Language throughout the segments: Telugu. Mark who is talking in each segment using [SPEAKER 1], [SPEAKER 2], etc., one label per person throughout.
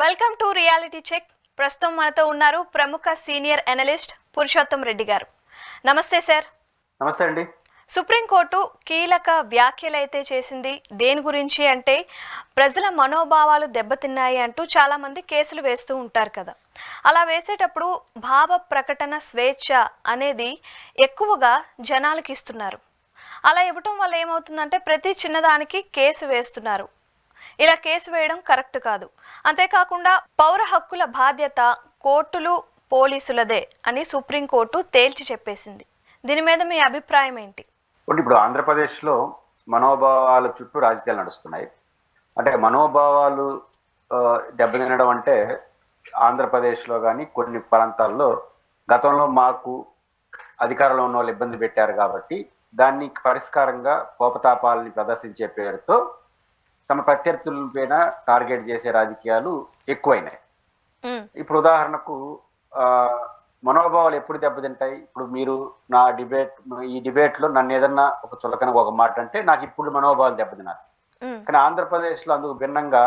[SPEAKER 1] Welcome to reality check. ప్రస్తుతం మనతో ఉన్నారు ప్రముఖ సీనియర్ అనలిస్ట్ పురుషోత్తం రెడ్డి గారు. నమస్తే సార్.
[SPEAKER 2] నమస్తే అండి.
[SPEAKER 1] సుప్రీంకోర్టు కీలక వ్యాఖ్యలైతే చేసింది. దేని గురించి అంటే ప్రజల మనోభావాలు దెబ్బతిన్నాయి అంటూ చాలామంది కేసులు వేస్తూ ఉంటారు కదా. అలా వేసేటప్పుడు భావ ప్రకటన స్వేచ్ఛ అనేది ఎక్కువగా జనాలకి ఇస్తున్నారు. అలా ఇవ్వటం వల్ల ఏమవుతుందంటే ప్రతి చిన్నదానికి కేసు వేస్తున్నారు. ఇలా కేసు వేయడం కరెక్ట్ కాదు. అంతేకాకుండా పౌర హక్కుల బాధ్యత కోర్టులు పోలీసులదే అని సుప్రీంకోర్టు తేల్చి చెప్పేసింది. దీని మీద మీ అభిప్రాయం ఏంటి?
[SPEAKER 2] ఇప్పుడు ఆంధ్రప్రదేశ్లో మనోభావాల చుట్టూ రాజకీయాలు నడుస్తున్నాయి. అంటే మనోభావాలు దెబ్బతినడం అంటే ఆంధ్రప్రదేశ్లో కానీ కొన్ని ప్రాంతాల్లో గతంలో మాకు అధికారంలో ఉన్న వాళ్ళు ఇబ్బంది పెట్టారు కాబట్టి దాన్ని పరిష్కారంగా కోపతాపాలని ప్రదర్శించే పేరుతో తమ ప్రత్యర్థుల పైన టార్గెట్ చేసే రాజకీయాలు ఎక్కువైనాయి. ఇప్పుడు ఉదాహరణకు మనోభావాలు ఎప్పుడు దెబ్బతింటాయి? ఇప్పుడు మీరు ఈ డిబేట్ లో నన్ను ఏదన్నా ఒక చులకన ఒక మాట అంటే నాకు ఇప్పుడు మనోభావాలు దెబ్బతిన్నారు. కానీ ఆంధ్రప్రదేశ్ లో అందుకు భిన్నంగా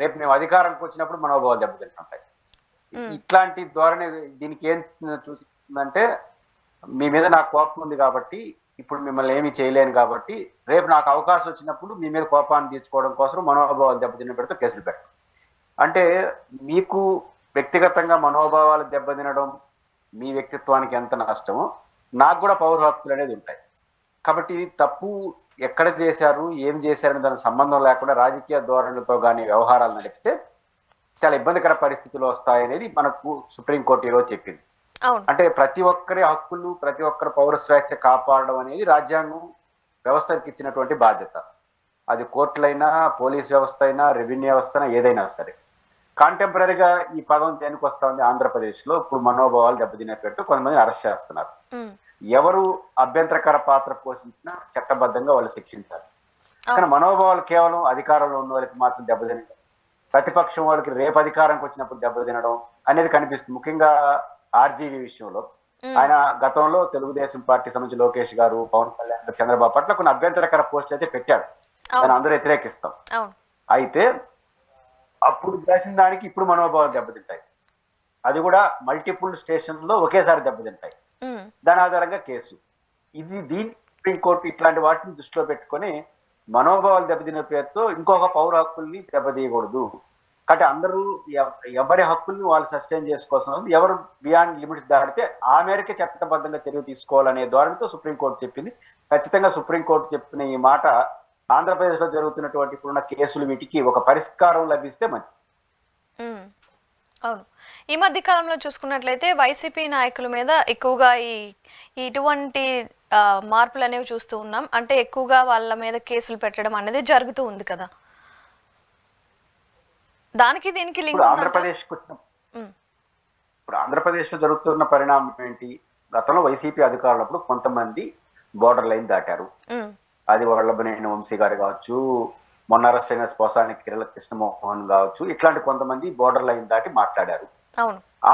[SPEAKER 2] రేపు మేము అధికారంకి వచ్చినప్పుడు మనోభావాలు దెబ్బతింటుంటాయి. ఇట్లాంటి ధోరణి దీనికి ఏం చూసిందంటే మీ మీద నాకు కోపం ఉంది కాబట్టి ఇప్పుడు మిమ్మల్ని ఏమీ చేయలేను కాబట్టి రేపు నాకు అవకాశం వచ్చినప్పుడు మీ మీద కోపాన్ని తీర్చుకోవడం కోసం మనోభావాలు దెబ్బతిన పెడితే కేసులు పెట్టడం. అంటే మీకు వ్యక్తిగతంగా మనోభావాలు దెబ్బతినడం మీ వ్యక్తిత్వానికి ఎంత నష్టమో నాకు కూడా పౌర హక్కులు అనేది ఉంటాయి. కాబట్టి తప్పు ఎక్కడ చేశారు ఏం చేశారని దానికి సంబంధం లేకుండా రాజకీయ ధోరణులతో కానీ వ్యవహారాలు నడిపితే చాలా ఇబ్బందికర పరిస్థితులు వస్తాయనేది మనకు సుప్రీంకోర్టు ఈరోజు చెప్పింది. అంటే ప్రతి ఒక్కరి హక్కులు ప్రతి ఒక్కరి పౌర స్వేచ్ఛ కాపాడడం అనేది రాజ్యాంగం వ్యవస్థకి ఇచ్చినటువంటి బాధ్యత. అది కోర్టులైనా పోలీస్ వ్యవస్థ అయినా రెవెన్యూ వ్యవస్థ అయినా ఏదైనా సరే. కాంటెంపరీగా ఈ పదం దేనికి వస్తా ఉంది? ఆంధ్రప్రదేశ్ లో ఇప్పుడు మనోభావాలు దెబ్బతినేటట్టు కొంతమంది అరెస్ట్ చేస్తున్నారు. ఎవరు అభ్యంతరకర పాత్ర పోషించినా చట్టబద్ధంగా వాళ్ళు శిక్షించాలి. కానీ మనోభావాలు కేవలం అధికారంలో ఉన్న వాళ్ళకి మాత్రం దెబ్బతినడం, ప్రతిపక్షం వాళ్ళకి రేపు అధికారానికి వచ్చినప్పుడు దెబ్బతినడం అనేది కనిపిస్తుంది. ముఖ్యంగా ఆర్జీవీ విషయంలో ఆయన గతంలో తెలుగుదేశం పార్టీ సంబంధించి లోకేష్ గారు, పవన్ కళ్యాణ్, చంద్రబాబు పట్ల కొన్ని అభ్యంతరకర పోస్టులు అయితే పెట్టాడు. దాన్ని అందరూ వ్యతిరేకిస్తాం. అయితే అప్పుడు చేసిన దానికి ఇప్పుడు మనోభావాలు దెబ్బతింటాయి. అది కూడా మల్టిపుల్ స్టేషన్లో ఒకేసారి దెబ్బతింటాయి. దాని ఆధారంగా కేసు. దీని సుప్రీంకోర్టు ఇట్లాంటి వాటిని దృష్టిలో పెట్టుకొని మనోభావాలు దెబ్బతినే పేరుతో ఇంకొక పౌర హక్కుల్ని దెబ్బతీయకూడదు. కాబట్టి అందరూ ఎవరి హక్కుల్ని వాళ్ళు సస్టైన్ చేసుకోవాల్సిన ఎవరు బియాండ్ లిమిట్స్ దాటితే ఆ మేరకే చట్టబద్ధంగా చర్య తీసుకోవాలనే ధోరణితో సుప్రీంకోర్టు చెప్పింది. ఖచ్చితంగా సుప్రీంకోర్టు చెప్పిన ఈ మాట ఆంధ్రప్రదేశ్ లో జరుగుతున్నటువంటి ఇప్పుడున్న కేసులు వీటికి ఒక పరిష్కారం లభిస్తే మంచిది.
[SPEAKER 1] అవును, ఈ మధ్య కాలంలో చూసుకున్నట్లయితే వైసీపీ నాయకుల మీద ఎక్కువగా ఇటువంటి మార్పులు అనేవి చూస్తూ ఉన్నాం. అంటే ఎక్కువగా వాళ్ళ మీద కేసులు పెట్టడం అనేది జరుగుతూ ఉంది కదా. దానికి దీనికి లింక్
[SPEAKER 2] ఇప్పుడు ఆంధ్రప్రదేశ్ లో జరుగుతున్న పరిణామం ఏంటి? గతంలో వైసీపీ అధికారులప్పుడు కొంతమంది బోర్డర్ లైన్ దాటారు. అది వల్లభనేని వంశీ గారు కావచ్చు, మొన్న అరెస్ట్ అయిన పోసాని కిరళ కృష్ణమోహన్ కావచ్చు, ఇట్లాంటి కొంతమంది బోర్డర్ లైన్ దాటి మాట్లాడారు.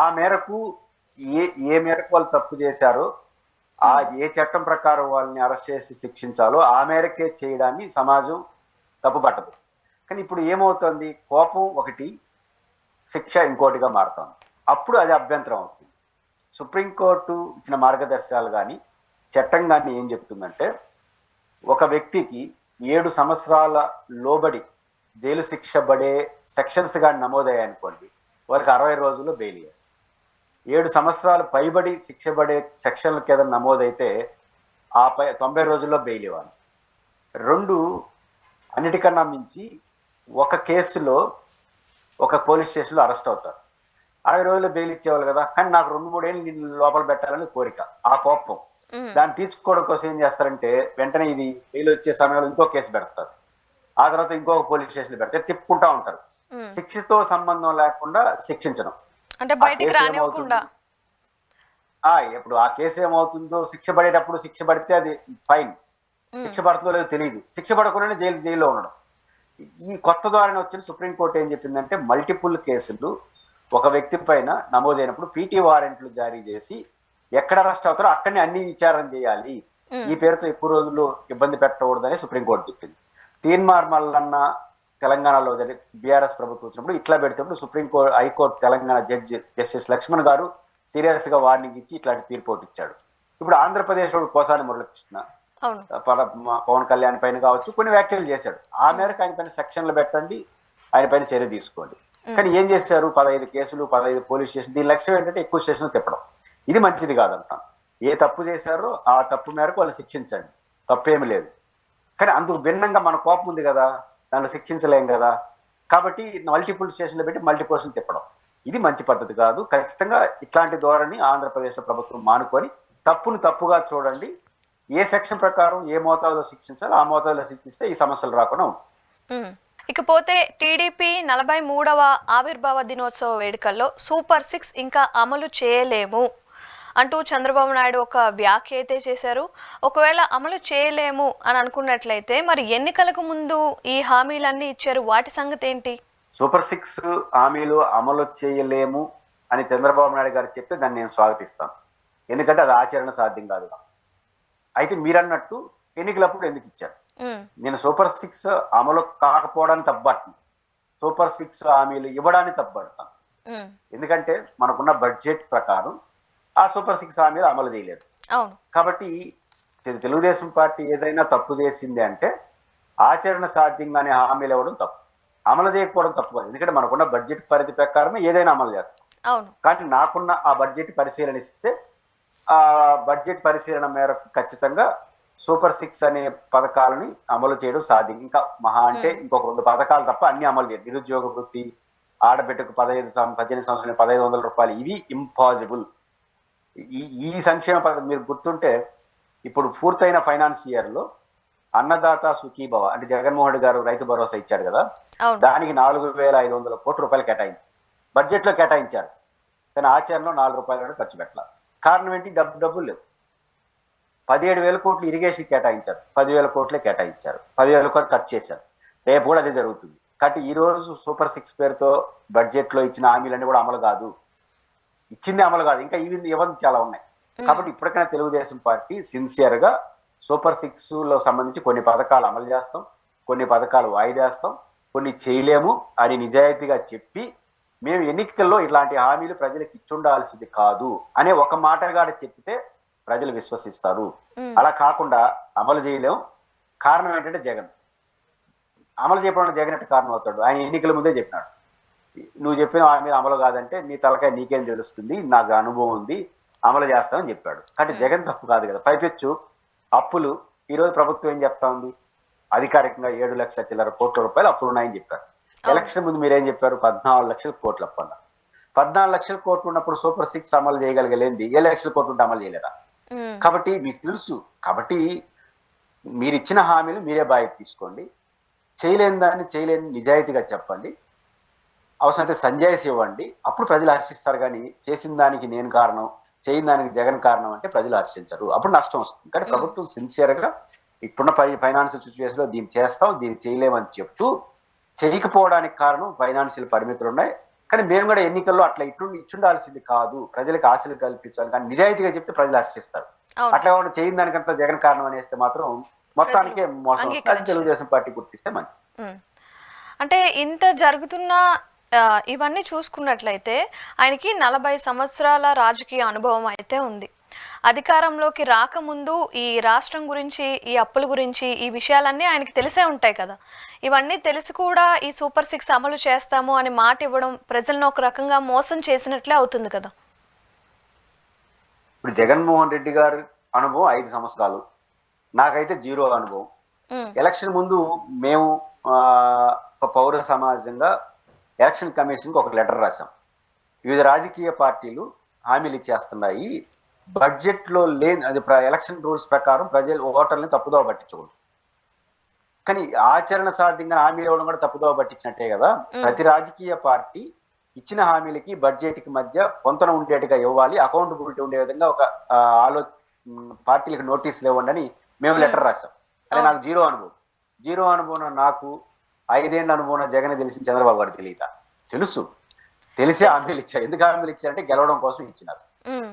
[SPEAKER 2] ఆ మేరకు ఏ మేరకు వాళ్ళు తప్పు చేశారో ఏ చట్టం ప్రకారం వాళ్ళని అరెస్ట్ చేసి శిక్షించాలో ఆ మేరకే చేయడాన్ని సమాజం తప్పుపట్టదు. కానీ ఇప్పుడు ఏమవుతుంది? కోపం ఒకటి, శిక్ష ఇంకోటిగా మారుతుంది. అప్పుడు అది అభ్యంతరం అవుతుంది. సుప్రీంకోర్టు ఇచ్చిన మార్గదర్శకాలు కానీ చట్టం కానీ ఏం చెప్తుందంటే ఒక వ్యక్తికి 7 సంవత్సరాల లోబడి జైలు శిక్ష పడే సెక్షన్స్ కానీ నమోదయ్యాయనుకోండి, వారికి 60 రోజుల్లో బెయిల్ ఇవ్వాలి. 7 సంవత్సరాలు పైబడి శిక్ష పడే సెక్షన్లకు ఏదైనా నమోదైతే 90 రోజుల్లో బెయిల్ ఇవ్వాలి. 2, అన్నిటికన్నా మించి ఒక కేసులో ఒక పోలీస్ స్టేషన్లో అరెస్ట్ అవుతారు. 60 రోజుల్లో బెయిల్ ఇచ్చేవాళ్ళు కదా, కానీ నాకు 2-3 ఏళ్ళు నిన్ను లోపల పెట్టాలని కోరిక, ఆ కోపం. దాన్ని తీర్చుకోవడం కోసం ఏం చేస్తారంటే వెంటనే ఇది బెయిల్ వచ్చే సమయంలో ఇంకో కేసు పెడతారు, ఆ తర్వాత ఇంకొక పోలీస్ స్టేషన్ పెడతారు, తిప్పుకుంటా ఉంటారు. శిక్షతో సంబంధం లేకుండా శిక్షించడం
[SPEAKER 1] అంటే బయటికి రానివ్వకుండా.
[SPEAKER 2] ఇప్పుడు ఆ కేసు ఏమవుతుందో, శిక్ష పడేటప్పుడు శిక్ష పడితే అది ఫైన్, శిక్ష పడుతుందో లేదో తెలియదు, శిక్ష పడకుండానే జైల్లో ఉండడం. ఈ కొత్త ద్వారా వచ్చిన సుప్రీంకోర్టు ఏం చెప్పిందంటే మల్టిపుల్ కేసులు ఒక వ్యక్తి పైన నమోదైనప్పుడు పీటీ వారెంట్లు జారీ చేసి ఎక్కడ అరెస్ట్ అవుతారో అక్కడనే అన్ని విచారణ చేయాలి. ఈ పేరుతో ఎక్కువ రోజులు ఇబ్బంది పెట్టకూడదని సుప్రీంకోర్టు చెప్పింది. తీన్మార్ మల్లన్న తెలంగాణలో బీఆర్ఎస్ ప్రభుత్వం వచ్చినప్పుడు ఇట్లా పెడితే supreme court high court Telangana judge justice Lakshman గారు సీరియస్ గా వార్నింగ్ ఇచ్చి ఇట్లాంటి తీర్పు ఒకటి ఇచ్చాడు. ఇప్పుడు ఆంధ్రప్రదేశ్ లో పోసాని మురళీకృష్ణ పవన్ కళ్యాణ్ పైన కావచ్చు కొన్ని వ్యాఖ్యలు చేశాడు. ఆ మేరకు ఆయన పైన సెక్షన్లు పెట్టండి, ఆయన పైన చర్య తీసుకోండి. కానీ ఏం చేశారు? 15 కేసులు, 15 పోలీస్ స్టేషన్. దీని లక్ష్యం ఏంటంటే ఎక్కువ స్టేషన్లు తిప్పడం. ఇది మంచిది కాదంటాను. ఏ తప్పు చేశారో ఆ తప్పు మేరకు వాళ్ళు శిక్షించండి, తప్పేమి లేదు. కానీ అందుకు భిన్నంగా మన కోపం ఉంది కదా, దాన్ని శిక్షించలేం కదా. కాబట్టి మల్టిపుల్ స్టేషన్లు పెట్టి మల్టిపోర్షన్ తిప్పడం ఇది మంచి పద్ధతి కాదు. ఖచ్చితంగా ఇట్లాంటి ధోరణి ఆంధ్రప్రదేశ్ ప్రభుత్వం మానుకొని తప్పును తప్పుగా చూడండి. ఏ సెక్షన్ ప్రకారం ఏ మోతాదులో శిక్షించాలో ఆ మోతాదులో శిక్షిస్తే ఈ సమస్యలు రాకుండా ఉంటాయి.
[SPEAKER 1] ఇకపోతే టీడీపీ 43వ ఆవిర్భావ దినోత్సవ వేడుకల్లో సూపర్ 6 ఇంకా అమలు చేయలేము అంటూ చంద్రబాబు నాయుడు ఒక వ్యాఖ్య అయితే చేశారు. ఒకవేళ అమలు చేయలేము అని అనుకున్నట్లయితే మరి ఎన్నికలకు ముందు ఈ హామీలన్నీ ఇచ్చారు, వాటి సంగతి ఏంటి?
[SPEAKER 2] సూపర్ 6 హామీలు అమలు చేయలేము అని చంద్రబాబు నాయుడు గారు చెప్తే దాన్ని నేను స్వాగతిస్తాను. ఎందుకంటే అది ఆచరణ సాధ్యం కాదు. అయితే మీరన్నట్టు ఎన్నికలప్పుడు ఎందుకు ఇచ్చారు? నేను సూపర్ 6 అమలు కాకపోవడానికి తప్పబడుతుంది, సూపర్ 6 హామీలు ఇవ్వడానికి తప్పబడతాను. ఎందుకంటే మనకున్న బడ్జెట్ ప్రకారం ఆ సూపర్ 6 హామీలు అమలు చేయలేదు. కాబట్టి తెలుగుదేశం పార్టీ ఏదైనా తప్పు చేసింది అంటే ఆచరణ సాధ్యంగానే హామీలు ఇవ్వడం తప్పు, అమలు చేయకపోవడం తప్పు కాదు. ఎందుకంటే మనకున్న బడ్జెట్ పరిధి ప్రకారమే ఏదైనా అమలు చేస్తాం. కానీ నాకున్న ఆ బడ్జెట్ పరిశీలనిస్తే ఆ బడ్జెట్ పరిశీలన మేరకు ఖచ్చితంగా సూపర్ 6 అనే పథకాలని అమలు చేయడం సాధ్యం. ఇంకా మహా అంటే ఇంకొక 2 పథకాలు తప్ప అన్ని అమలు చేయరు. నిరుద్యోగ వృత్తి, ఆడబిడ్డకు 18 సంవత్సరాలు 1500 రూపాయలు, ఇవి ఇంపాసిబుల్. ఈ సంక్షేమ పథకం మీరు గుర్తుంటే ఇప్పుడు పూర్తయిన ఫైనాన్స్ ఇయర్ లో అన్నదాత సుఖీభవ అంటే జగన్మోహన్ రెడ్డి గారు రైతు భరోసా ఇచ్చాడు కదా, దానికి 4500 కోట్ల రూపాయలు కేటాయింది, బడ్జెట్ లో కేటాయించారు. కానీ ఆచరణలో 4 రూపాయలు ఖర్చు పెట్టాలి. కారణం ఏంటి? డబ్బులు లేవు. 17,000 కోట్లు ఇరిగేషన్ కేటాయించారు, 10,000 కోట్లే కేటాయించారు, 10,000 కోట్లు ఖర్చు చేశారు. రేపు కూడా అదే జరుగుతుంది. కాబట్టి ఈ రోజు సూపర్ 6 పేరుతో బడ్జెట్ లో ఇచ్చిన హామీలన్నీ కూడా అమలు కాదు, ఇచ్చింది అమలు కాదు, ఇంకా ఇవన్నీ చాలా ఉన్నాయి. కాబట్టి ఇప్పటికైనా తెలుగుదేశం పార్టీ సిన్సియర్ గా సూపర్ 6 లో సంబంధించి కొన్ని పథకాలు అమలు చేస్తాం, కొన్ని పథకాలు వాయిదేస్తాం, కొన్ని చేయలేము అని నిజాయితీగా చెప్పి మేము ఎన్నికల్లో ఇట్లాంటి హామీలు ప్రజలకు ఇచ్చుండాల్సింది కాదు అనే ఒక మాటగా చెప్తే ప్రజలు విశ్వసిస్తారు. అలా కాకుండా అమలు చేయలేము. కారణం ఏంటంటే జగన్ అమలు చేయడానికి జగన్ అంటే కారణం అవుతాడు. ఆయన ఎన్నికల ముందే చెప్పినాడు, నువ్వు చెప్పిన హామీ అమలు కాదంటే నీ తలకాయ నీకేం తెలుస్తుంది, నాకు అనుభవం ఉంది, అమలు చేస్తామని చెప్పాడు. కాబట్టి జగన్ తప్పు కాదు కదా. పైపెచ్చు అప్పులు ఈరోజు ప్రభుత్వం ఏం చెప్తా ఉంది? అధికారికంగా 7 లక్షల చిల్లర కోట్ల రూపాయలు అప్పులు ఉన్నాయని చెప్పారు. ఎలక్షన్ ముందు మీరేం చెప్పారు? 14 లక్షల కోట్ల అప్పు అన్నారు. 14 లక్షల కోట్లు ఉన్నప్పుడు సూపర్ 6 అమలు చేయగలిగలేంది 7 లక్షల కోట్లు ఉంటే అమలు చేయలేరా? కాబట్టి మీకు తెలుసు. కాబట్టి మీరు ఇచ్చిన హామీలు మీరే బాధ్యత తీసుకోండి. చేయలేని దాన్ని చేయలేని నిజాయితీగా చెప్పండి, అవసరమైతే సంజాయిషి ఇవ్వండి. అప్పుడు ప్రజలు హర్షిస్తారు. కానీ చేసిన దానికి నేను కారణం, చేయని దానికి జగన్ కారణం అంటే ప్రజలు హర్షించరు, అప్పుడు నష్టం వస్తుంది. కానీ ప్రభుత్వం సిన్సియర్ గా ఇప్పుడున్న ఫైనాన్షియల్ సిచ్యువేషన్ లో దీన్ని చేస్తాం, దీన్ని చేయలేమని చెప్తూ చేయకపోవడానికి కారణం ఫైనాన్షియల్ పరిమితులు ఉన్నాయి. కానీ మేము కూడా ఎన్నికల్లో అట్లా ఇచ్చుండాల్సింది కాదు, ప్రజలకు ఆశలు కల్పించాలి. కానీ నిజాయితీగా చెప్తే ప్రజలు హర్షిస్తారు. అట్లా కూడా చేయని దానికంతా జగన్ కారణం అనేస్తే మాత్రం మొత్తానికే మోసం వస్తుంది. తెలుగుదేశం పార్టీ గుర్తిస్తే మంచిది.
[SPEAKER 1] అంటే ఇంత జరుగుతున్న ఇవన్నీ చూసుకున్నట్లయితే ఆయనకి 40 సంవత్సరాల రాజకీయ అనుభవం అయితే ఉంది. అధికారంలోకి రాకముందు ఈ రాష్ట్రం గురించి, ఈ అప్పుల గురించి, ఈ విషయాలన్నీ ఆయనకి తెలిసే ఉంటాయి కదా. ఇవన్నీ తెలిసి కూడా ఈ సూపర్ 6 అమలు చేస్తాము అని మాట ఇవ్వడం ప్రజలను ఒక రకంగా మోసం చేసినట్లే అవుతుంది కదా.
[SPEAKER 2] ఇప్పుడు జగన్మోహన్ రెడ్డి గారి అనుభవం 5 సంవత్సరాలు, నాకైతే 0 అనుభవం. ఎలక్షన్ ముందు మేము ఒక పౌర సమాజంగా ఎలక్షన్ కమిషన్ కి ఒక లెటర్ రాశాం. వివిధ రాజకీయ పార్టీలు హామీలు ఇచ్చేస్తున్నాయి, బడ్జెట్ లో లేని అది ఎలక్షన్ రూల్స్ ప్రకారం ప్రజలు ఓటర్లని తప్పుదోవ పట్టించకూడదు. కానీ ఆచరణ సాధ్యంగా హామీలు ఇవ్వడం కూడా తప్పుదోవ పట్టించినట్టే కదా. ప్రతి రాజకీయ పార్టీ ఇచ్చిన హామీలకి బడ్జెట్ కి మధ్య పొంతన ఉండేట్టుగా ఇవ్వాలి, అకౌంటబిలిటీ ఉండే విధంగా ఒక పార్టీలకు నోటీసులు ఇవ్వండి అని మేము లెటర్ రాశాం. అదే నాకు 0 అనుభవం. 0 అనుభవం నాకు 5 ఏళ్ళ అనుభవం జగన్ తెలిసింది, చంద్రబాబు గారు తెలియదా? తెలిసే హామీలు ఇచ్చారు. ఎందుకు హామీలు ఇచ్చారంటే గెలవడం కోసం ఇచ్చినారు.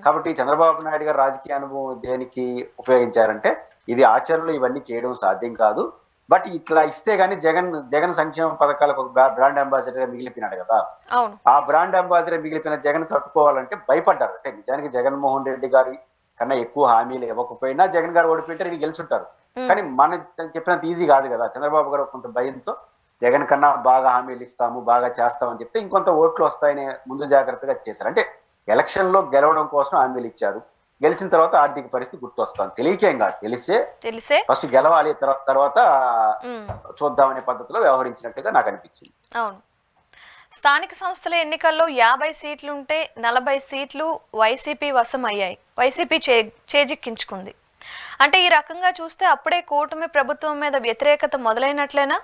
[SPEAKER 2] కాబట్టి చంద్రబాబు నాయుడు గారు రాజకీయ అనుభవం దేనికి ఉపయోగించారంటే ఇది ఆచరణలో ఇవన్నీ చేయడం సాధ్యం కాదు, బట్ ఇట్లా ఇస్తే గానీ జగన్ సంక్షేమ పథకాలకు ఒక బ్రాండ్ అంబాసిడర్ మిగిలిపోయినాడు కదా.
[SPEAKER 1] అవును.
[SPEAKER 2] ఆ బ్రాండ్ అంబాసిడర్ మిగిలిపోయిన జగన్ తట్టుకోవాలంటే భయపడ్డారు. అంటే నిజానికి జగన్మోహన్ రెడ్డి గారి కన్నా ఎక్కువ హామీలు ఇవ్వకపోయినా జగన్ గారు ఓడిపోయింటే ఈయన గెలుచుంటారు. కానీ మన చెప్పినంత ఈజీ కాదు కదా. చంద్రబాబు గారు కొంత భయంతో జగన్ కన్నా బాగా హామీలు ఇస్తాము, బాగా చేస్తామని చెప్తే ఇంకొంత ఓట్లు వస్తాయని ముందు జాగ్రత్తగా చేశారు. అంటే ఎలక్షన్ లో గెలవడం కోసం హామీలు ఇచ్చారు. గెలిచిన తర్వాత ఆర్థిక పరిస్థితి గుర్తొస్తాను. తెలియకేం కాదు, తెలిసే ఫస్ట్ గెలవాలి, తర్వాత చూద్దామనే పద్ధతిలో వ్యవహరించినట్టుగా నాకు అనిపించింది.
[SPEAKER 1] అవును. స్థానిక సంస్థల ఎన్నికల్లో 50 సీట్లుంటే 40 సీట్లు వైసీపీ వశం అయ్యాయి. వైసీపీ చేజిక్కించుకుంది. అంటే ఈ రకంగా చూస్తే అప్పుడే కూటమి ప్రభుత్వం మీద వ్యతిరేకత మొదలైనట్లేనా?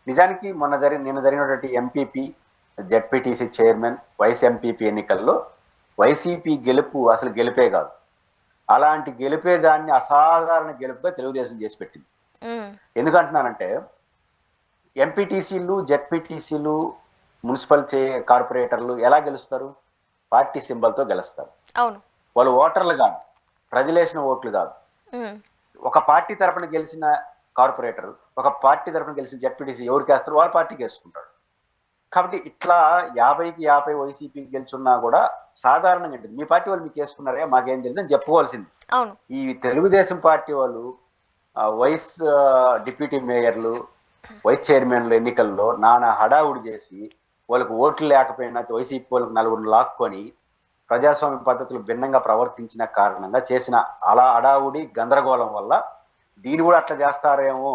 [SPEAKER 2] నిజానికి నిన్న జరిగినటువంటి MPP, ZPTC chairman, vice MPP ఎన్నికల్లో వైసీపీ గెలుపు అసలు గెలిపే కాదు. అలాంటి గెలిపే దాన్ని అసాధారణ గెలుపుగా తెలుగుదేశం చేసి పెట్టింది. ఎందుకంటున్నానంటే ఎంపీటీసీలు, జెడ్పీటీసీలు, మున్సిపల్ కార్పొరేటర్లు ఎలా గెలుస్తారు? పార్టీ సింబల్తో గెలుస్తారు.
[SPEAKER 1] అవును.
[SPEAKER 2] వాళ్ళు ఓటర్లు కాదు, ప్రజలేసిన ఓట్లు కాదు. ఒక పార్టీ తరపున గెలిచిన కార్పొరేటర్, ఒక పార్టీ తరపున గెలిచిన జెడ్పీటీసీ ఎవరికి వేస్తారు? వాళ్ళ పార్టీకి వేసుకుంటాడు. కాబట్టి ఇట్లా 50కి 50 వైసీపీ గెలుచున్నా కూడా సాధారణంగా ఉంటుంది. మీ పార్టీ వాళ్ళు మీకు వేసుకున్నారే, మాకేం తెలియదు అని చెప్పుకోవాల్సింది. ఈ తెలుగుదేశం పార్టీ వాళ్ళు వైస్ డిప్యూటీ మేయర్లు, వైస్ చైర్మన్లు ఎన్నికల్లో నానా హడావుడి చేసి వాళ్ళకు ఓట్లు లేకపోయినా వైసీపీ వాళ్ళకు 4 లాక్కొని ప్రజాస్వామ్య పద్ధతులు భిన్నంగా ప్రవర్తించిన కారణంగా చేసిన అలా హడావుడి గందరగోళం వల్ల దీన్ని కూడా అట్లా చేస్తారేమో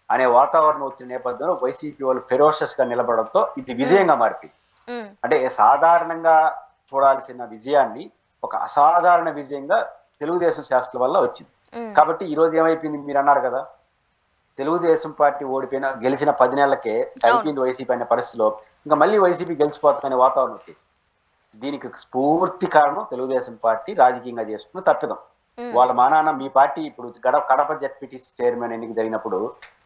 [SPEAKER 2] అనే వాతావరణం వచ్చిన నేపథ్యంలో వైసీపీ వాళ్ళు ఫెరోషస్ గా నిలబడంతో ఇది విజయంగా మారిపోయింది. అంటే సాధారణంగా చూడాల్సిన విజయాన్ని ఒక అసాధారణ విజయంగా తెలుగుదేశం శాసకుల వల్ల వచ్చింది. కాబట్టి ఈ రోజు ఏమైపోయింది, మీరు అన్నారు కదా, తెలుగుదేశం పార్టీ గెలిచిన 10 నెలలకే అయిపోయింది వైసీపీ అనే పరిస్థితిలో ఇంకా మళ్ళీ వైసీపీ గెలిచిపోతుందనే వాతావరణం వచ్చేసి దీనికి స్ఫూర్తి కారణం తెలుగుదేశం పార్టీ రాజకీయంగా చేసుకున్న తప్పిదం. వాళ్ళ మానాన్న మీ పార్టీ ఇప్పుడు కడప జెడ్పీటీసీ చైర్మన్ ఎన్నిక జరిగినప్పుడు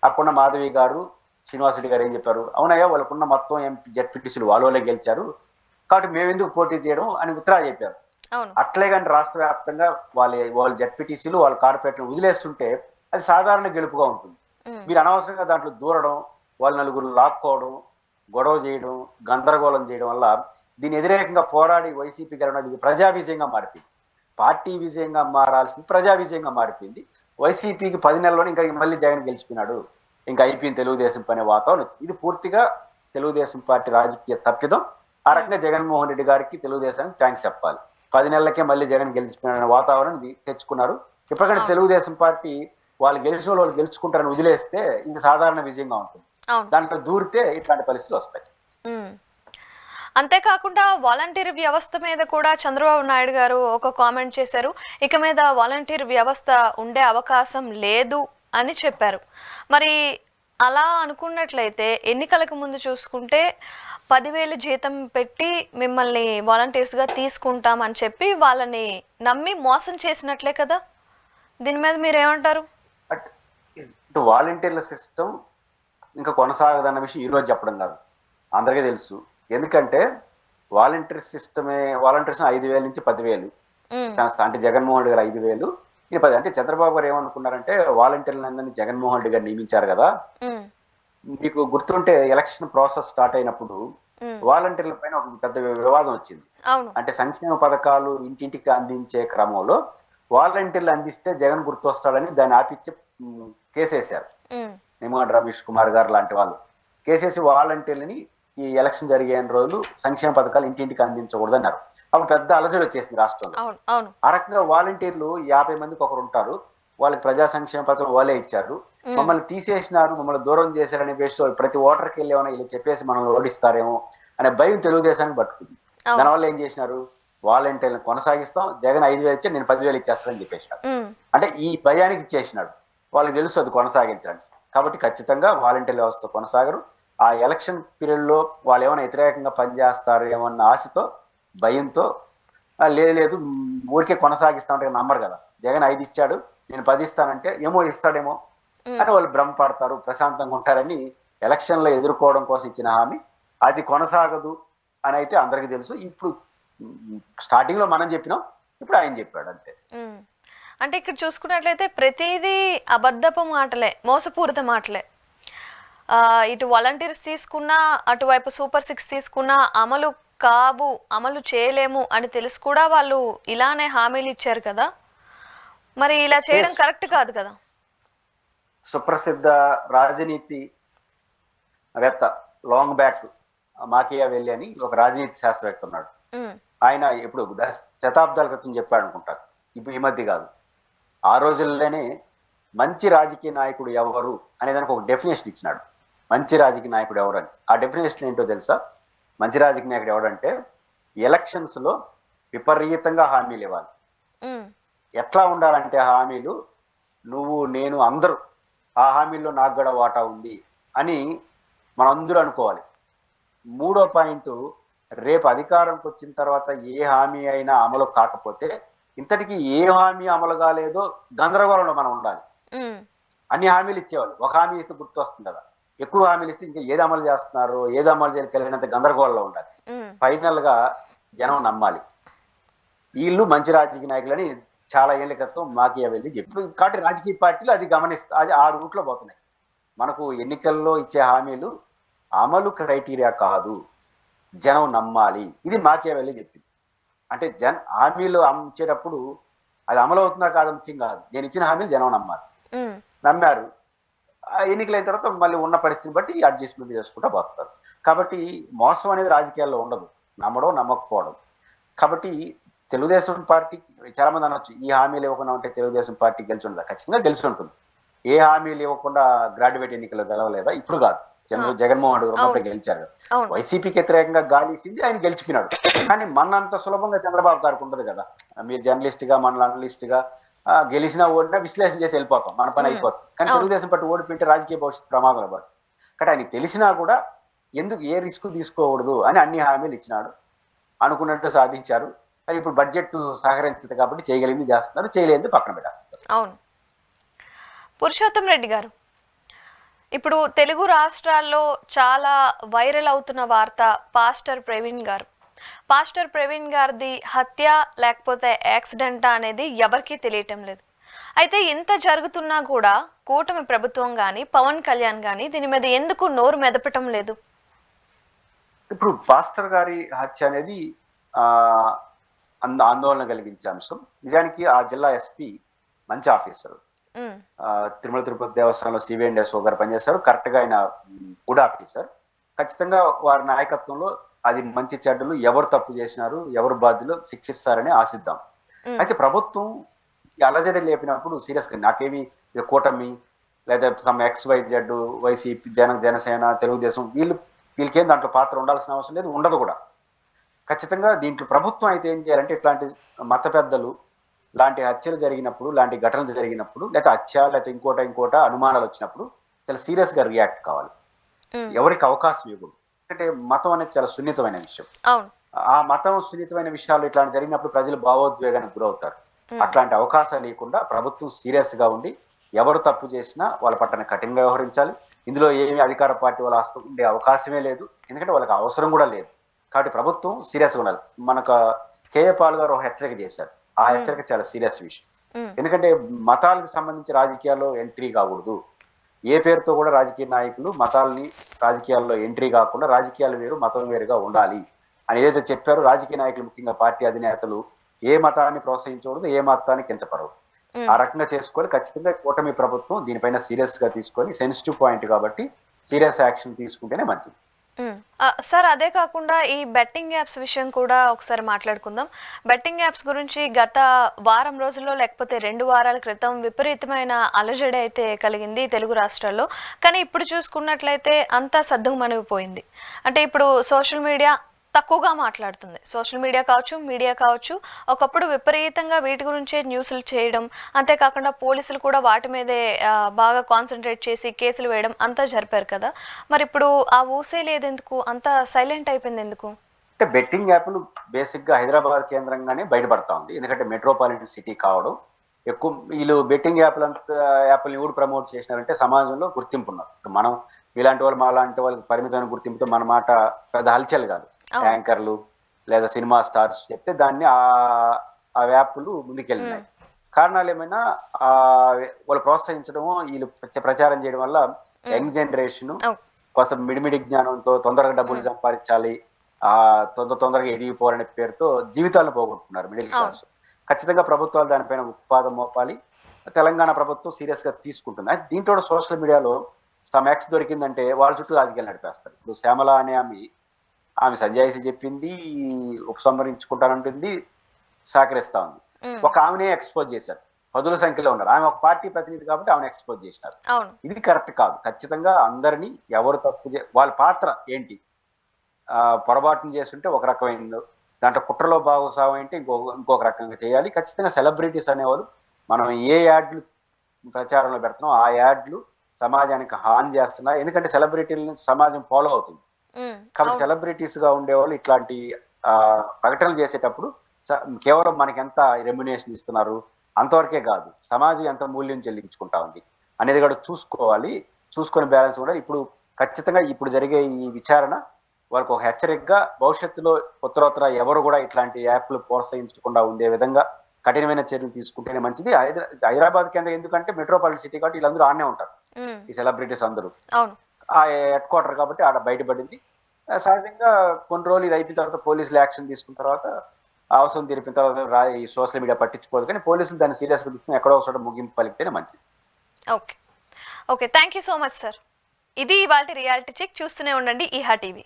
[SPEAKER 2] అప్పుడున్న మాధవి గారు, శ్రీనివాసరెడ్డి గారు ఏం చెప్పారు? అవునయ్యా, వాళ్ళకున్న మొత్తం జెడ్పీటీసీలు వాళ్ళే గెలిచారు కాబట్టి మేము ఎందుకు పోటీ చేయడం అని ఉత్తరా చెప్పారు. అట్లే కానీ రాష్ట్ర వ్యాప్తంగా వాళ్ళ జెడ్పీటీసీలు వాళ్ళ కార్పొరేటర్లు వదిలేస్తుంటే అది సాధారణ గెలుపుగా ఉంటుంది. మీరు అనవసరంగా దాంట్లో దూరడం, వాళ్ళు 4 లాక్కోవడం, గొడవ చేయడం, గందరగోళం చేయడం వల్ల దీని వ్యతిరేకంగా పోరాడి వైసీపీ గెలవడం ఇది ప్రజా విజయంగా మారిపోయింది. పార్టీ విజయంగా మారాల్సింది ప్రజా విజయంగా మారిపోయింది. వైసీపీకి 10 నెలల్లోనే ఇంకా మళ్ళీ జగన్ గెలిచిపోయినాడు, ఇంకా అయిపోయింది తెలుగుదేశం పనే వాతావరణం వచ్చింది. ఇది పూర్తిగా తెలుగుదేశం పార్టీ రాజకీయ తప్పిదం. ఆ రకంగా జగన్మోహన్ రెడ్డి గారికి తెలుగుదేశానికి థ్యాంక్స్ చెప్పాలి. 10 నెలలకే మళ్ళీ జగన్ గెలిచిపోయిన వాతావరణం తెచ్చుకున్నారు. ఇప్పటికంటే తెలుగుదేశం పార్టీ వాళ్ళు గెలిచిన వాళ్ళు గెలుచుకుంటారని వదిలేస్తే ఇంకా సాధారణ విజయంగా ఉంటుంది. దాంట్లో దూరితే ఇట్లాంటి పరిస్థితులు వస్తాయి.
[SPEAKER 1] అంతేకాకుండా వాలంటీర్ వ్యవస్థ మీద కూడా చంద్రబాబు నాయుడు గారు ఒక కామెంట్ చేశారు. ఇక మీద వాలంటీర్ వ్యవస్థ ఉండే అవకాశం లేదు అని చెప్పారు. మరి అలా అనుకున్నట్లయితే ఎన్నికలకు ముందు చూసుకుంటే 10,000 జీతం పెట్టి మిమ్మల్ని వాలంటీర్స్గా తీసుకుంటామని చెప్పి వాళ్ళని నమ్మి మోసం చేసినట్లే కదా. దీని మీద మీరేమంటారు?
[SPEAKER 2] వాలంటీర్ల సిస్టమ్ ఇంకా కొనసాగదన్న విషయం ఈ రోజు చెప్పడం కాదు, అందరికీ తెలుసు. ఎందుకంటే వాలంటీర్స్ 5,000 నుంచి 10,000 అంటే జగన్మోహన్ రెడ్డి గారు 5,000 ఇది 10. అంటే చంద్రబాబు గారు ఏమనుకున్నారంటే వాలంటీర్లందరినీ జగన్మోహన్ రెడ్డి గారు నియమించారు కదా. మీకు గుర్తుంటే ఎలక్షన్ ప్రాసెస్ స్టార్ట్ అయినప్పుడు వాలంటీర్ల పైన ఒక పెద్ద వివాదం వచ్చింది. అంటే సంక్షేమ పథకాలు ఇంటింటికి అందించే క్రమంలో వాలంటీర్లు అందిస్తే జగన్ గుర్తొస్తాడని దాన్ని ఆపిచ్చే కేసేశారు. నిమ్మగడ్డ రమేష్ కుమార్ గారు లాంటి వాళ్ళు కేసేసి వాలంటీర్లని ఈ ఎలక్షన్ జరిగే రోజులు సంక్షేమ పథకాలు ఇంటింటికి అందించకూడదు అన్నారు. అప్పుడు పెద్ద అలజడి వచ్చేసింది రాష్ట్రంలో. ఆ రకంగా వాలంటీర్లు 50 మందికి ఒకరు ఉంటారు, వాళ్ళకి ప్రజా సంక్షేమ పథకం వాళ్ళే ఇచ్చారు, మమ్మల్ని తీసేసినారు, మమ్మల్ని దూరం చేశారనే బేస్తో ప్రతి ఓటర్కి వెళ్ళేమన్నా ఇలా చెప్పేసి మనల్ని ఓడిస్తారేమో అనే భయం తెలుగుదేశానికి పట్టుకుంది. దానివల్ల ఏం చేసినారు, వాలంటీర్లను కొనసాగిస్తాం, జగన్ 5,000 ఇచ్చా నేను 10,000 ఇచ్చేస్తానని చెప్పేసినాడు. అంటే ఈ భయానికి ఇచ్చేసినాడు, వాళ్ళకి తెలుసు అది కొనసాగించండి. కాబట్టి ఖచ్చితంగా వాలంటీర్ వ్యవస్థ కొనసాగరు. ఆ ఎలక్షన్ పీరియడ్ లో వాళ్ళు ఏమైనా వ్యతిరేకంగా పనిచేస్తారు ఏమన్న ఆశతో భయంతో లేదు ఊరికే కొనసాగిస్తామంటే నమ్మరు కదా. జగన్ 5 ఇచ్చాడు నేను 10 ఇస్తానంటే ఏమో ఇస్తాడేమో అని వాళ్ళు భ్రమపడతారు, ప్రశాంతంగా ఉంటారని ఎలక్షన్లో ఎదుర్కోవడం కోసం ఇచ్చిన హామీ అది కొనసాగదు అని అయితే అందరికీ తెలుసు. ఇప్పుడు స్టార్టింగ్ లో మనం చెప్పినాం, ఇప్పుడు ఆయన చెప్పాడు అంతే.
[SPEAKER 1] అంటే ఇక్కడ చూసుకున్నట్లయితే ప్రతిదీ అబద్ధపు మాటలే, మోసపూరిత మాటలే. ఇటు వాలంటీర్స్ తీసుకున్నా, అటువైపు సూపర్ 6 తీసుకున్నా అమలు కావు, అమలు చేయలేము అని తెలుసు కూడా వాళ్ళు ఇలానే హామీలు ఇచ్చారు కదా. మరి ఇలా చేయడం కరెక్ట్ కాదు కదా.
[SPEAKER 2] సుప్రసిద్ధ రాజనీతి వేత్త లాంగ్ బ్యాక్ మాకియావెల్లి అని ఒక రాజనీతి శాస్త్రవేత్త ఉన్నాడు. ఆయన ఇప్పుడు శతాబ్దాల క్రితం చెప్పాడు అనుకుంటారు, ఇప్పుడు ఈ మధ్య కాదు. ఆ రోజుల్లోనే మంచి రాజకీయ నాయకుడు ఎవరు అనే దానికి ఒక డెఫినేషన్ ఇచ్చినాడు. మంచి రాజకీయ నాయకుడు ఎవరని. ఆ డెఫినేషన్ ఏంటో తెలుసా? మంచి రాజకీయ నాయకుడు ఎవడంటే ఎలక్షన్స్ లో విపరీతంగా హామీలు ఇవ్వాలి. ఎట్లా ఉండాలంటే హామీలు, నువ్వు నేను అందరూ ఆ హామీల్లో నాకు కూడా వాటా ఉంది అని మనం అందరూ అనుకోవాలి. మూడో పాయింట్, రేపు అధికారంకి వచ్చిన తర్వాత ఏ హామీ అయినా అమలు కాకపోతే ఇంతటికి ఏ హామీ అమలు కాలేదో గందరగోళంలో మనం ఉండాలి. అన్ని హామీలు ఇచ్చేవాళ్ళు, ఒక హామీ ఇస్తే గుర్తు వస్తుంది కదా, ఎక్కువ హామీలు ఇస్తే ఇంకా ఏది అమలు చేస్తున్నారు, ఏది అమలు చేయగలిగినంత గందరగోళంలో ఉండాలి. ఫైనల్ గా జనం నమ్మాలి వీళ్ళు మంచి రాజకీయ నాయకులని చాలా ఏళ్ల క్రితం మాకియావెల్లి చెప్పి. కాబట్టి రాజకీయ పార్టీలు అది అది ఆ రూట్లో పోతున్నాయి. మనకు ఎన్నికల్లో ఇచ్చే హామీలు అమలు క్రైటీరియా కాదు, జనం నమ్మాలి. ఇది మాకియావెల్లి చెప్పింది. అంటే హామీలు ఇచ్చేటప్పుడు అది అమలు అవుతుందా కాదు ముఖ్యం కాదు, నేను ఇచ్చిన హామీలు జనం నమ్మాలి. నమ్మారు, ఎన్నికలైన తర్వాత మళ్ళీ ఉన్న పరిస్థితిని బట్టి అడ్జస్ట్మెంట్ చేసుకుంటూ పోతారు. కాబట్టి మోసం అనేది రాజకీయాల్లో ఉండదు, నమ్మడం నమ్మకపోవడం. కాబట్టి తెలుగుదేశం పార్టీ చాలా మంది అనొచ్చు, ఈ హామీలు ఇవ్వకుండా ఉంటే తెలుగుదేశం పార్టీ గెలిచి ఉండదా? ఖచ్చితంగా గెలిచి ఉంటుంది. ఏ హామీలు ఇవ్వకుండా గ్రాడ్యుయేట్ ఎన్నికలు గెలవలేదా? ఇప్పుడు కాదు, జగన్మోహన్ రెడ్డి ఉన్నప్పుడు గెలిచారు. వైసీపీకి వ్యతిరేకంగా గాలిసింది, ఆయన గెలిచిపోయినాడు. కానీ మనంత సులభంగా చంద్రబాబు గారికి ఉండదు కదా. మీరు జర్నలిస్ట్ గా, మన అనలిస్ట్ గా గెలిచినా ఓడినా విశ్లేషణ చేసి వెళ్ళిపోతాం, మన పని అయిపోతుంది. కానీ తెలుగుదేశం పార్టీ ఓడిపోయింటే రాజకీయ భవిష్యత్తు ప్రమాదంలో పడు. కానీ ఆయన తెలిసినా కూడా ఎందుకు ఏ రిస్క్ తీసుకోకూడదు అని అన్ని హామీలు ఇచ్చినాడు. అనుకున్నట్టు సాధించారు. కానీ ఇప్పుడు బడ్జెట్ సహకరించదు కాబట్టి చేయగలిగింది చేస్తున్నారు, చేయలేనిది పక్కన పెట్టేస్తారు.
[SPEAKER 1] అవును. పురుషోత్తం రెడ్డి గారు, ఇప్పుడు తెలుగు రాష్ట్రాల్లో చాలా వైరల్ అవుతున్న వార్త పాస్టర్ ప్రవీణ్ గారిది హత్య లేకపోతే యాక్సిడెంటా అనేది ఎవరికీ తెలియటం లేదు. అయితే ఇంత జరుగుతున్నా కూడా కూటమి ప్రభుత్వం కానీ పవన్ కళ్యాణ్ కానీ దీని మీద ఎందుకు నోరు మెదపటం లేదు?
[SPEAKER 2] ఇప్పుడు పాస్టర్ గారి హత్య అనేది ఆందోళన కలిగించే అంశం. నిజానికి ఆ జిల్లా ఎస్పీ మంచి ఆఫీసర్, తిరుమల తిరుపతి దేవస్థానంలో CVNSO గారు పనిచేస్తారు. కరెక్ట్ గా ఆయన గుడ్ ఆఫీసర్. ఖచ్చితంగా వారి నాయకత్వంలో అది మంచి చెడ్డలు ఎవరు తప్పు చేసినారు, ఎవరు బాధ్యులు శిక్షిస్తారని ఆశిద్దాం. అయితే ప్రభుత్వం అలజడి లేపినప్పుడు సీరియస్ గా నాకేమి కూటమి లేదా సమ్ XYZ వైసీపీ జనసేన తెలుగుదేశం వీళ్ళకేం దాంట్లో పాత్ర ఉండాల్సిన అవసరం లేదు, ఉండదు కూడా. ఖచ్చితంగా దీంట్లో ప్రభుత్వం అయితే ఏం చేయాలంటే ఇట్లాంటి మత పెద్దలు లాంటి హత్యలు జరిగినప్పుడు, లాంటి ఘటనలు జరిగినప్పుడు, లేకపోతే హత్య లేకపోతే ఇంకోట అనుమానాలు వచ్చినప్పుడు చాలా సీరియస్ గా రియాక్ట్ కావాలి. ఎవరికి అవకాశం ఇవ్వదు. అంటే మతం అనేది చాలా సున్నితమైన విషయం. ఆ మతం సున్నితమైన విషయాలు ఇట్లాంటి జరిగినప్పుడు ప్రజలు భావోద్వేగానికి గురవుతారు. అట్లాంటి అవకాశాలు లేకుండా ప్రభుత్వం సీరియస్ గా ఉండి ఎవరు తప్పు చేసినా వాళ్ళ పట్ల కఠినంగా వ్యవహరించాలి. ఇందులో ఏమి అధికార పార్టీ వాళ్ళ హస్తం ఉండే అవకాశమే లేదు, ఎందుకంటే వాళ్ళకి అవసరం కూడా లేదు. కాబట్టి ప్రభుత్వం సీరియస్గా ఉండాలి. మనకు కేఏ పాల్ గారు ఒక హెచ్చరిక చేశారు. ఆ హెచ్చరిక చాలా సీరియస్ విషయం. ఎందుకంటే మతాలకు సంబంధించి రాజకీయాల్లో ఎంట్రీ కాకూడదు. ఏ పేరుతో కూడా రాజకీయ నాయకులు మతాలని రాజకీయాల్లో ఎంట్రీ కాకుండా రాజకీయాలు వేరు మతం వేరుగా ఉండాలి అని ఏదైతే చెప్పారో రాజకీయ నాయకులు, ముఖ్యంగా పార్టీ అధినేతలు ఏ మతాన్ని ప్రోత్సహించకూడదు, ఏ మతాన్ని కించపడదు. ఆ రకంగా చేసుకొని ఖచ్చితంగా కూటమి ప్రభుత్వం దీనిపైన సీరియస్ గా తీసుకొని, సెన్సిటివ్ పాయింట్ కాబట్టి సీరియస్ యాక్షన్ తీసుకుంటేనే మంచిది.
[SPEAKER 1] సార్, అదే కాకుండా ఈ బెట్టింగ్ యాప్స్ విషయం కూడా ఒకసారి మాట్లాడుకుందాం. బెట్టింగ్ యాప్స్ గురించి గత వారం రోజుల్లో లేకపోతే 2 వారాల క్రితం విపరీతమైన అలజడి అయితే కలిగింది తెలుగు రాష్ట్రాల్లో. కానీ ఇప్పుడు చూసుకున్నట్లయితే అంతా సద్దుమణిగిపోయింది. అంటే ఇప్పుడు సోషల్ మీడియా తక్కువగా మాట్లాడుతుంది. సోషల్ మీడియా కావచ్చు, మీడియా కావచ్చు, ఒకప్పుడు విపరీతంగా వీటి గురించే న్యూస్లు చేయడం, అంతేకాకుండా పోలీసులు కూడా వాటి మీదే బాగా కాన్సన్ట్రేట్ చేసి కేసులు వేయడం అంతా జరిపారు కదా. మరి ఇప్పుడు ఆ ఊసే లేదెందుకు, అంతా సైలెంట్ అయిపోయింది ఎందుకు?
[SPEAKER 2] అంటే బెట్టింగ్ యాప్లు బేసిక్ గా హైదరాబాద్ కేంద్రంగానే బయటపడతా ఉంది. ఎందుకంటే మెట్రోపాలిటన్ సిటీ కావడం ఎక్కువ. వీళ్ళు బెట్టింగ్ యాప్లు ఎవరు ప్రమోట్ చేసినారంటే సమాజంలో గుర్తింపు ఉన్నారు. మనం ఇలాంటి వాళ్ళు, మా లాంటి వాళ్ళకి పరిమితమైన గుర్తింపుతో మన మాట పెద్ద హల్చల్ కాదు. యాంకర్లు లేదా సినిమా స్టార్స్ చెప్తే దాన్ని ఆ యాప్లు ముందుకెళ్ళినాయి. కారణాలు ఏమైనా ఆ వాళ్ళు ప్రోత్సహించడము, వీళ్ళు ప్రచారం చేయడం వల్ల యంగ్ జనరేషన్
[SPEAKER 1] అవును.
[SPEAKER 2] కోసం మిడిమిడి జ్ఞానంతో తొందరగా డబ్బులు సంపాదించాలి, తొందరగా ఎదిగిపోవాలనే పేరుతో జీవితాలను పోగొట్టుకున్నారు మిడిల్ క్లాస్. ఖచ్చితంగా ప్రభుత్వాలు దానిపైన ఉత్పాదం మోపాలి. తెలంగాణ ప్రభుత్వం సీరియస్ గా తీసుకుంటుంది. అయితే దీంట్లో సోషల్ మీడియాలో సమ్ ఎక్స్ దొరికిందంటే వాళ్ళ చుట్టూ రాజకీయాలు నడిపేస్తారు. ఇప్పుడు శ్యామల అనే ఆమె సంజాయిషి చెప్పింది, ఉపసంహరించుకుంటానంటుంది, సహకరిస్తా ఉంది. ఒక ఆమెనే ఎక్స్పోజ్ చేశారు. పదుల సంఖ్యలో ఉన్నారు. ఆమె ఒక పార్టీ ప్రతినిధి కాబట్టి ఆమెను ఎక్స్పోజ్ చేసినారు.
[SPEAKER 1] అవును.
[SPEAKER 2] ఇది కరెక్ట్ కాదు. ఖచ్చితంగా అందరినీ ఎవరు తప్పు వాళ్ళ పాత్ర ఏంటి, పొరపాటును చేస్తుంటే ఒక రకమైందో, దాంట్లో కుట్రలో భాగస్వామ్యం అంటే ఇంకొక రకంగా చేయాలి. ఖచ్చితంగా సెలబ్రిటీస్ అనేవాళ్ళు మనం ఏ యాడ్లు ప్రచారంలో పెడుతున్నాం ఆ యాడ్లు సమాజానికి హాని చేస్తున్నాయి. ఎందుకంటే సెలబ్రిటీలను సమాజం ఫాలో అవుతుంది కాబట్టి సెలబ్రిటీస్ గా ఉండేవాళ్ళు ఇట్లాంటి ప్రకటనలు చేసేటప్పుడు కేవలం మనకి ఎంత రెమ్యునేషన్ ఇస్తున్నారు అంతవరకే కాదు, సమాజం ఎంత మూల్యం చెల్లించుకుంటా ఉంది అనేది కూడా చూసుకోవాలి. చూసుకొని బ్యాలెన్స్ కూడా ఇప్పుడు ఖచ్చితంగా ఇప్పుడు జరిగే ఈ విచారణ వాళ్ళకి ఒక హెచ్చరికగా భవిష్యత్తులో ఉత్తరోత్తర ఎవరు కూడా ఇట్లాంటి యాప్లు ప్రోత్సహించకుండా ఉండే విధంగా కఠినమైన చర్యలు తీసుకుంటేనే మంచిది. హైదరాబాద్ కేంద్రం ఎందుకంటే మెట్రోపాలిటన్ సిటీ కాబట్టి వీళ్ళందరూ ఆడనే ఉంటారు, ఈ సెలబ్రిటీస్ అందరూ. ఆ హెడ్ క్వార్టర్ కాబట్టి ఆడ బయటపడింది. సహజంగా కొన్ని రోజులు ఇది అయిపోయిన తర్వాత పోలీసులు యాక్షన్ తీసుకున్న తర్వాత అవసరం తీరిపిన తర్వాత ఈ సోషల్ మీడియా పట్టించుకోదు, కానీ పోలీసులు దాన్ని సీరియస్ గా తీసుకుని ఎక్కడో ఒకసారి ముగింపు పలికితేనే మంచిది.
[SPEAKER 1] Okay, thank you so much sir. ఇది ఇవాళ రియాలిటీ చెక్. చూస్తూనే ఉండండి ఈహా టీవీ.